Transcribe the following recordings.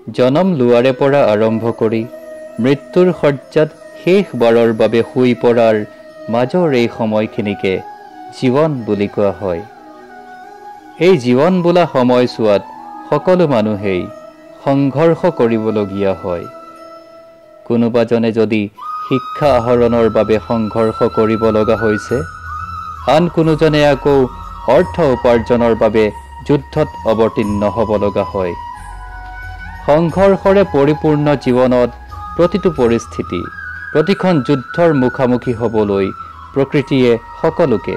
জনম লোৱাৰে পৰা আৰম্ভ কৰি মৃত্যুৰ শয্যাত শেষবাৰৰ বাবে শুই পৰাৰ মাজৰ এই সময়খিনিকে জীৱন বুলি কোৱা হয়। এই জীৱন বোলা সময়ছোৱাত সকলো মানুহেই সংঘৰ্ষ কৰিবলগীয়া হয়। কোনোবাজনে যদি শিক্ষা আহৰণৰ বাবে সংঘৰ্ষ কৰিব লগা হৈছে, আন কোনোজনে আকৌ অৰ্থ উপাৰ্জনৰ বাবে যুদ্ধত অৱতীৰ্ণ হ'ব লগা হয়। সংঘৰ্ষৰে পৰিপূৰ্ণ জীৱনত প্ৰতিটো পৰিস্থিতি, প্ৰতিখন যুদ্ধৰ মুখামুখি হ'বলৈ প্ৰকৃতিয়ে সকলোকে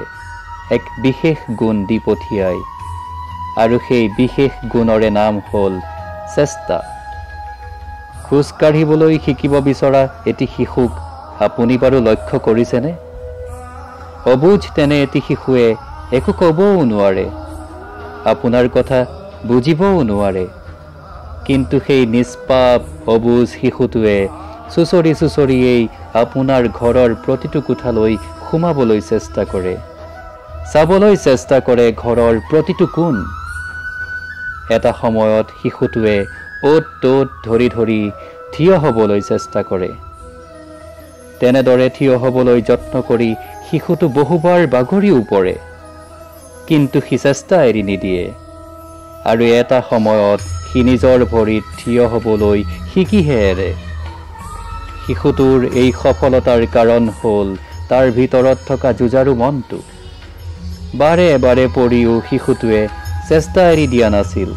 এক বিশেষ গুণ দি পঠিয়ায়, আৰু সেই বিশেষ গুণৰে নাম হ'ল চেষ্টা। খোজ কাঢ়িবলৈ শিকিব বিচৰা এটি শিশুক আপুনি বাৰু লক্ষ্য কৰিছেনে? অবুজ তেনে এটি শিশুৱে একো ক'বও নোৱাৰে, আপোনাৰ কথা বুজিবও নোৱাৰে, কিন্তু সেই নিষ্পাপ অবুজ শিশুটোৱে চুচৰি চুচৰিয়েই আপোনাৰ ঘৰৰ প্ৰতিটো কোঠালৈ সোমাবলৈ চেষ্টা কৰে, চাবলৈ চেষ্টা কৰে ঘৰৰ প্ৰতিটো কোণ। এটা সময়ত শিশুটোৱে অ'ত ত'ত ধৰি ধৰি থিয় হ'বলৈ চেষ্টা কৰে। তেনেদৰে থিয় হ'বলৈ যত্ন কৰি শিশুটো বহুবাৰ বাগৰিও পৰে, কিন্তু সি চেষ্টা এৰি নিদিয়ে, আৰু এটা সময়ত সি নিজৰ ভৰিত থিয় হ'বলৈ শিকিহে এৰে। শিশুটোৰ এই সফলতাৰ কাৰণ হ'ল তাৰ ভিতৰত থকা যুঁজাৰু মনটো। বাৰে বাৰে পৰিও শিশুটোৱে চেষ্টা এৰি দিয়া নাছিল,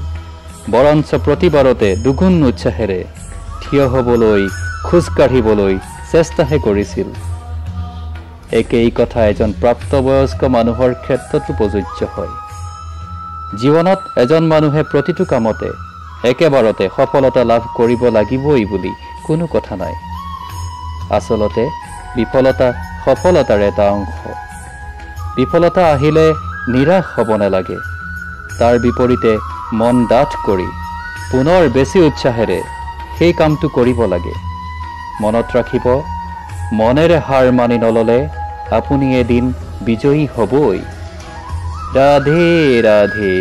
বৰঞ্চ প্ৰতিবাৰতে দুগুণ উৎসাহেৰে থিয় হ'বলৈ, খোজ কাঢ়িবলৈ চেষ্টাহে কৰিছিল। একেই কথা এজন প্ৰাপ্তবয়স্ক মানুহৰ ক্ষেত্ৰতো প্ৰযোজ্য হয়। জীৱনত এজন মানুহে প্ৰতিটো কামতে একেবাৰতে সফলতা লাভ কৰিব লাগিবই বুলি কোনো কথা নাই। আচলতে বিফলতা সফলতাৰ এটা অংশ। বিফলতা আহিলে নিৰাশ হ'ব নালাগে, তাৰ বিপৰীতে মন ডাঠ কৰি পুনৰ বেছি উৎসাহেৰে সেই কামটো কৰিব লাগে। মনত ৰাখিব, মনেৰে হাৰ মানি নল'লে আপুনি এদিন বিজয়ী হ'বই। ৰাধে ৰাধে।